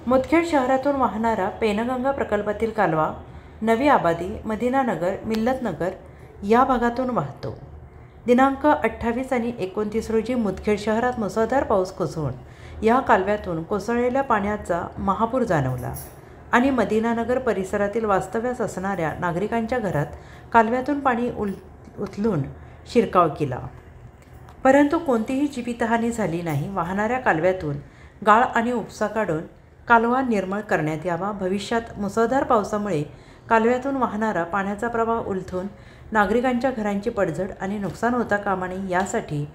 मुदखेड शहरातून वाहणारा पेनगंगा प्रकल्पातील कालवा नवी आबादी, मदिनानगर, मिल्लतनगर या भागातून वाहतो। दिनांक 28 आणि 29 रोजी मुदखेड शहरात मुसळधार पाऊस कोसळून या कालव्यातून कोसळलेल्या पाण्याचा महापूर जाणवला आणि मदिनानगर परिसरातील वास्तव्यास असणाऱ्या नागरिकांच्या घरात कालव्यातून पाणी उचलून शिरकाव केला, परंतु कोणतीही जीवितहानी झाली नाही। वाहणाऱ्या कालव्यातून गाळ आणि उपसा काढून कालवा निर्मळ करण्यात यावा। भविष्यात मुसळधार पावसामुळे कालव्यातून वाहणारा पाण्याचा प्रवाह उलथून नागरिकांच्या घरांची पडझड आणि नुकसान होता कामा नये, यासाठी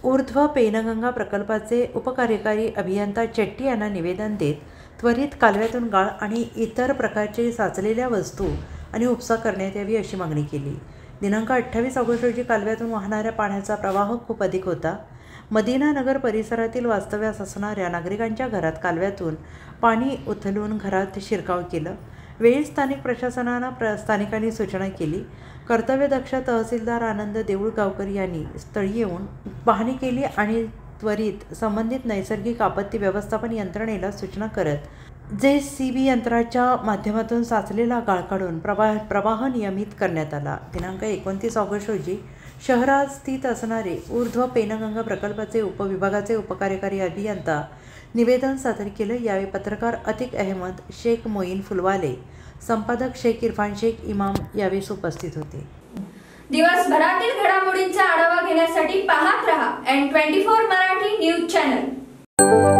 ऊर्ध्व पेनगंगा प्रकल्पाचे उपकार्यकारी अभियंता चेट्टी यांना निवेदन देत त्वरित कालव्यातून गाळ आणि इतर प्रकारचे साचलेल्या वस्तू आणि उपसा करण्यात यावी अशी मागणी केली। दिनांक 28 ऑगस्ट रोजी कालव्यातून वाहणाऱ्या पाण्याचा प्रवाह खूप अधिक होता। मदिनानगर परिसरातील वास्तव्यास असणाऱ्या नागरिकांच्या घरात कालव्यातून पाणी उचलून घरात शिरकाव केलं। वेळी स्थानिक प्रशासनानं स्थानिकांनी सूचना केली। कर्तव्यदक्ष तहसीलदार आनंद देऊळगावकर यांनी स्थळी येऊन पाहणी केली आणि त्वरित संबंधित नैसर्गिक आपत्ती व्यवस्थापन यंत्रणेला सूचना करत JCB यंत्राच्या माध्यमातून साचलेला गाळ काढून प्रवाह नियमित करण्यात आला। दिनांक 29 ऑगस्ट रोजी शहरात स्थित असणारे ऊर्ध्व पेनगंगा प्रकल्पाचे उपविभागाचे उपकार्यकारी अभियंता निवेदन सादर केलं। यावेळी पत्रकार अतिक अहमद, शेख मोईन फुलवाले, संपादक शेख इरफान शेख इमाम यावेळी उपस्थित होते। दिवसभरातील घडामोडींचा आढावा घेण्यासाठी पाहत रहा N24 मराठी न्यूज चॅनल।